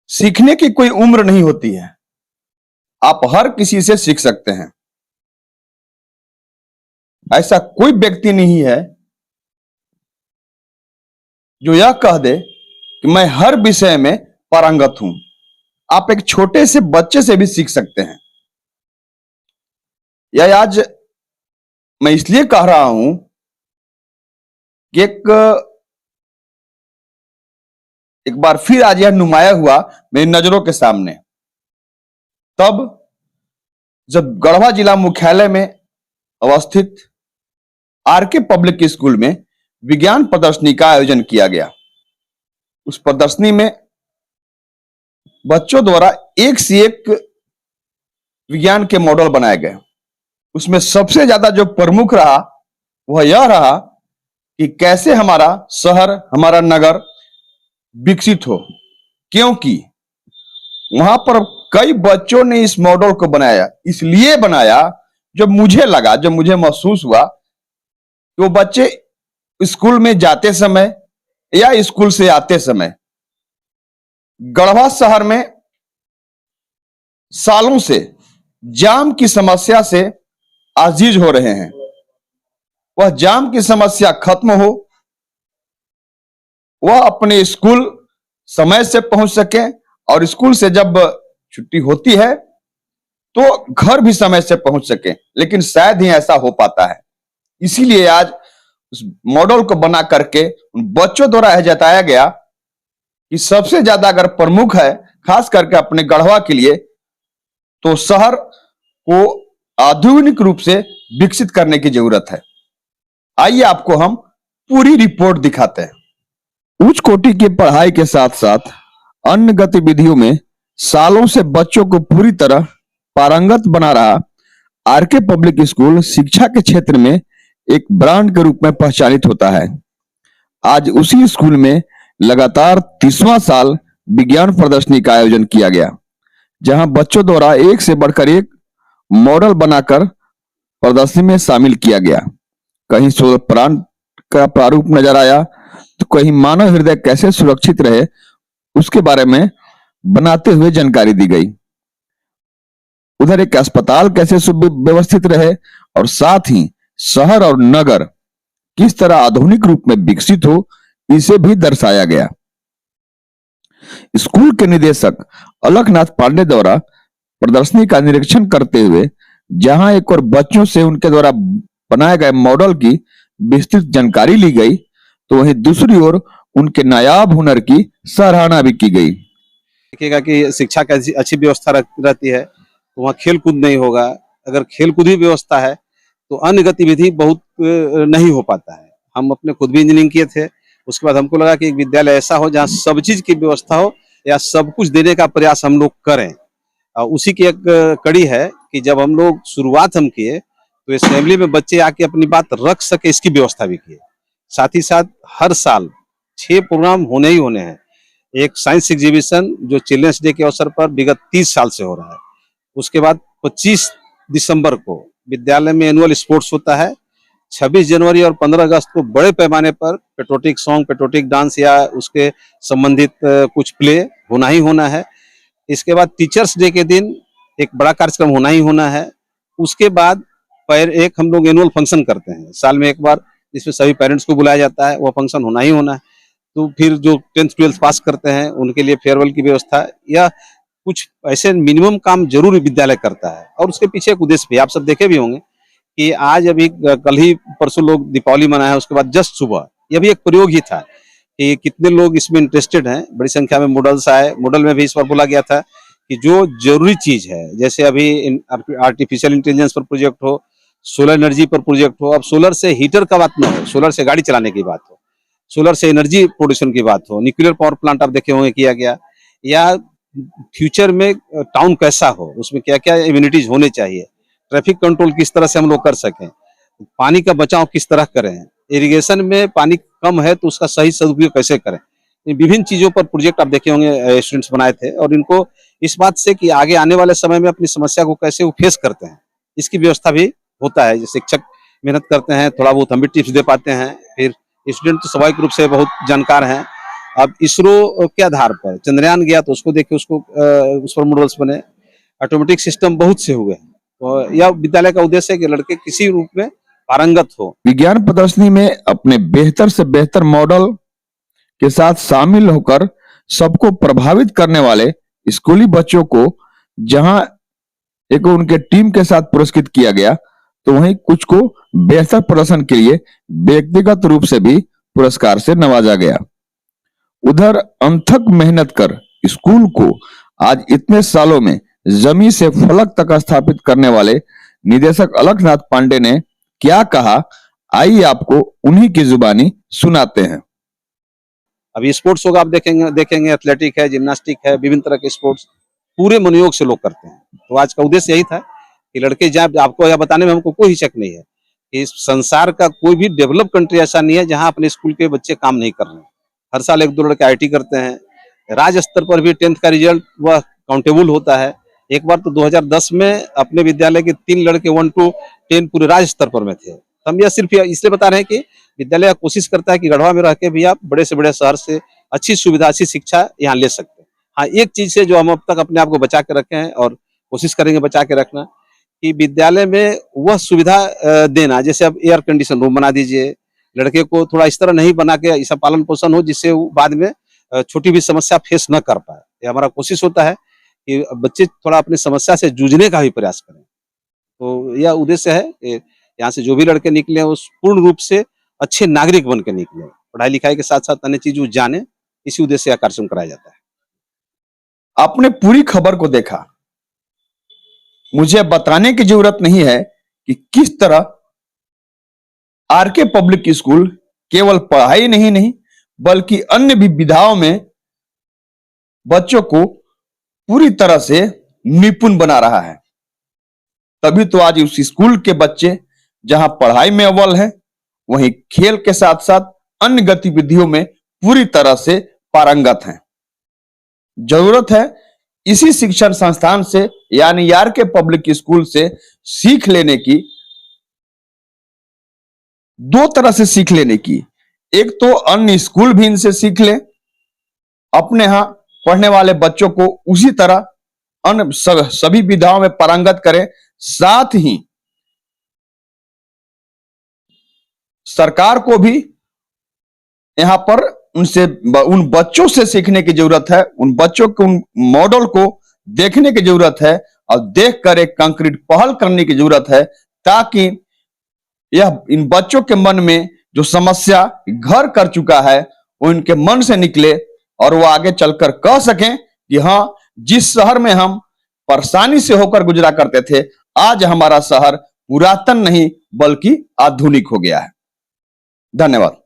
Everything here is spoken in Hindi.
सीखने की कोई उम्र नहीं होती है। आप हर किसी से सीख सकते हैं। ऐसा कोई व्यक्ति नहीं है जो यह कह दे कि मैं हर विषय में पारंगत हूं। आप एक छोटे से बच्चे से भी सीख सकते हैं। यह आज मैं इसलिए कह रहा हूं कि एक बार फिर आज यह नुमाया हुआ मेरी नजरों के सामने, तब जब गढ़वा जिला मुख्यालय में अवस्थित आरके पब्लिक स्कूल में विज्ञान प्रदर्शनी का आयोजन किया गया। उस प्रदर्शनी में बच्चों द्वारा एक से एक विज्ञान के मॉडल बनाए गए। उसमें सबसे ज्यादा जो प्रमुख रहा वह यह रहा कि कैसे हमारा शहर, हमारा नगर विकसित हो, क्योंकि वहां पर कई बच्चों ने इस मॉडल को बनाया। इसलिए बनाया जब मुझे महसूस हुआ कि वो बच्चे स्कूल में जाते समय या स्कूल से आते समय गढ़वा शहर में सालों से जाम की समस्या से आजीज हो रहे हैं। वह जाम की समस्या खत्म हो, वह अपने स्कूल समय से पहुंच सके और स्कूल से जब छुट्टी होती है तो घर भी समय से पहुंच सके, लेकिन शायद ही ऐसा हो पाता है। इसीलिए आज उस मॉडल को बना करके उन बच्चों द्वारा यह जताया गया कि सबसे ज्यादा अगर प्रमुख है खास करके अपने गढ़वा के लिए, तो शहर को आधुनिक रूप से विकसित करने की जरूरत है। आइए आपको हम पूरी रिपोर्ट दिखाते हैं। उच्च कोटि की पढ़ाई के साथ साथ अन्य गतिविधियों में सालों से बच्चों को पूरी तरह पारंगत बना रहा आरके पब्लिक स्कूल शिक्षा के क्षेत्र में एक ब्रांड के रूप में पहचानित होता है। आज उसी स्कूल में लगातार 30वां साल विज्ञान प्रदर्शनी का आयोजन किया गया, जहां बच्चों द्वारा एक से बढ़कर एक मॉडल बनाकर प्रदर्शनी में शामिल किया गया। कहीं सोलर प्लांट का प्रारूप नजर आया, तो कहीं मानव हृदय कैसे सुरक्षित रहे उसके बारे में बनाते हुए जानकारी दी गई। उधर एक अस्पताल कैसे सुव्यवस्थित रहे और साथ ही शहर और नगर किस तरह आधुनिक रूप में विकसित हो, इसे भी दर्शाया गया। स्कूल के निदेशक अलखनाथ पांडे द्वारा प्रदर्शनी का निरीक्षण करते हुए जहां एक और बच्चों से उनके द्वारा बनाए गए मॉडल की विस्तृत जानकारी ली गई, तो वहीं दूसरी ओर उनके नायाब हुनर की सराहना भी की गई। देखिएगा कि शिक्षा की अच्छी व्यवस्था रहती है तो वहाँ खेल कूद नहीं होगा। अगर खेल कूद ही व्यवस्था है तो अन्य गतिविधि बहुत नहीं हो पाता है। हम अपने खुद भी इंजीनियरिंग किए थे, उसके बाद हमको लगा कि एक विद्यालय ऐसा हो जहाँ सब चीज की व्यवस्था हो या सब कुछ देने का प्रयास हम लोग करें। उसी की एक कड़ी है कि जब हम लोग शुरुआत हम किए तो असेंबली में बच्चे आके अपनी बात रख सके, इसकी व्यवस्था भी किए। साथ ही साथ हर साल 6 प्रोग्राम होने ही होने हैं। एक साइंस एग्जीबिशन जो चिल्ड्रंस डे के अवसर पर विगत 30 साल से हो रहा है। उसके बाद 25 दिसंबर को विद्यालय में एनुअल स्पोर्ट्स होता है। 26 जनवरी और 15 अगस्त को बड़े पैमाने पर पेट्रोटिक सॉन्ग, पेट्रोटिक डांस या उसके संबंधित कुछ प्ले होना ही होना है। इसके बाद टीचर्स डे के दिन एक बड़ा कार्यक्रम होना ही होना है। उसके बाद एक हम लोग एनुअल फंक्शन करते हैं साल में एक बार, जिसमें सभी पेरेंट्स को बुलाया जाता है। वह फंक्शन होना ही होना है। तो फिर जो 10th 12th पास करते हैं उनके लिए फेयरवेल की व्यवस्था या कुछ ऐसे मिनिमम काम जरूर विद्यालय करता है। और उसके पीछे एक उद्देश्य भी आप सब देखे भी होंगे कि आज अभी कल ही परसों लोग दीपावली मनाया है, उसके बाद जस्ट सुबह यह भी एक प्रयोग ही था कि कितने लोग इसमें इंटरेस्टेड हैं। बड़ी संख्या में मॉडल्स आए। मॉडल में भी इस बार बोला गया था कि जो जरूरी चीज है, जैसे अभी आर्टिफिशियल इंटेलिजेंस पर प्रोजेक्ट हो, सोलर एनर्जी पर प्रोजेक्ट हो। अब सोलर से हीटर का बात ना हो, सोलर से गाड़ी चलाने की बात हो, सोलर से एनर्जी प्रोडक्शन की बात हो, न्यूक्लियर पावर प्लांट आप देखे होंगे किया गया, या फ्यूचर में टाउन कैसा हो, उसमें क्या क्या इम्यूनिटीज होने चाहिए, ट्रैफिक कंट्रोल किस तरह से हम लोग कर सकें, पानी का बचाव किस तरह करें, इरिगेशन में पानी कम है तो उसका सही सदुपयोग कैसे करें। विभिन्न चीजों पर प्रोजेक्ट आप देखे होंगे स्टूडेंट्स बनाए थे। और इनको इस बात से कि आगे आने वाले समय में अपनी समस्या को कैसे वो फेस करते हैं, इसकी व्यवस्था भी होता है। शिक्षक मेहनत करते हैं, थोड़ा बहुत हम भी टिप्स दे पाते हैं। फिर स्टूडेंट तो स्वाभाविक रूप से बहुत जानकार हैं अब इसरो के आधार पर चंद्रयान गया तो उसको देखे, उसको उस पर मॉडल्स बने, ऑटोमेटिक सिस्टम बहुत से हुए हैं। तो यह विद्यालय का उद्देश्य है कि लड़के किसी रूप में पारंगत हो। विज्ञान प्रदर्शनी में अपने बेहतर से बेहतर मॉडल के साथ शामिल होकर सबको प्रभावित करने वाले स्कूली बच्चों को जहां एक उनके टीम के साथ पुरस्कृत किया गया, तो वहीं कुछ को बेहतर प्रदर्शन के लिए व्यक्तिगत रूप से भी पुरस्कार से नवाजा गया। उधर अनथक मेहनत कर स्कूल को आज इतने सालों में जमीन से फलक तक स्थापित करने वाले निदेशक अलखनाथ पांडे ने क्या कहा, आइए आपको उन्हीं की जुबानी सुनाते हैं। अभी स्पोर्ट्स होगा, आप देखेंगे एथलेटिक है, जिम्नास्टिक है, विभिन्न तरह के स्पोर्ट्स पूरे मनोयोग से लोग करते हैं। तो आज का उद्देश्य यही था कि लड़के जाए, आपको यह बताने में हमको कोई हिचक नहीं है कि संसार का कोई भी डेवलप कंट्री ऐसा नहीं है जहां अपने स्कूल के बच्चे काम नहीं कर रहे हैं। हर साल 1-2 लड़के आईटी करते हैं। राज्य स्तर पर भी 10th का रिजल्ट वह काउंटेबल होता है। एक बार तो 2010 में अपने विद्यालय के 3 लड़के 1 to 10 पूरे राज्य स्तर पर में थे। हम यह सिर्फ इसलिए बता रहे हैं कि विद्यालय कोशिश करता है कि गढ़वा में रह के भी आप बड़े से बड़े शहर से अच्छी सुविधा, अच्छी शिक्षा यहाँ ले सकते हैं। हाँ, एक चीज से जो हम अब तक अपने आप को बचा के रखे हैं और कोशिश करेंगे बचा के रखना, कि विद्यालय में वह सुविधा देना, जैसे अब एयर कंडीशन रूम बना दीजिए, लड़के को थोड़ा इस तरह नहीं बना के ऐसा पालन पोषण हो जिससे वो बाद में छोटी भी समस्या फेस न कर पाए। ये हमारा कोशिश होता है कि बच्चे थोड़ा अपनी समस्या से जूझने का भी प्रयास करें। तो यह उद्देश्य है कि यहाँ से जो भी लड़के निकले वो पूर्ण रूप से अच्छे नागरिक बन के निकले, पढ़ाई लिखाई के साथ साथ अन्य चीज जाने, इसी उद्देश्य से यह कार्यक्रम कराया जाता है। आपने पूरी खबर को देखा। मुझे बताने की जरूरत नहीं है कि किस तरह आरके पब्लिक स्कूल केवल पढ़ाई नहीं बल्कि अन्य भी विधाओं में बच्चों को पूरी तरह से निपुण बना रहा है। तभी तो आज उस स्कूल के बच्चे जहां पढ़ाई में अव्वल है, वहीं खेल के साथ साथ अन्य गतिविधियों में पूरी तरह से पारंगत हैं। जरूरत है इसी शिक्षण संस्थान से यानी आरके पब्लिक स्कूल से सीख लेने की, 2 तरह से सीख लेने की। एक तो अन्य स्कूल भी इनसे सीख ले, अपने यहां पढ़ने वाले बच्चों को उसी तरह अन्य सभी विधाओं में पारंगत करें। साथ ही सरकार को भी यहां पर उन बच्चों से सीखने की जरूरत है, उन बच्चों के उन मॉडल को देखने की जरूरत है और देखकर एक कंक्रीट पहल करने की जरूरत है, ताकि यह इन बच्चों के मन में जो समस्या घर कर चुका है वो इनके मन से निकले और वो आगे चलकर कह सकें कि हाँ, जिस शहर में हम परेशानी से होकर गुजरा करते थे, आज हमारा शहर पुरातन नहीं बल्कि आधुनिक हो गया है। धन्यवाद।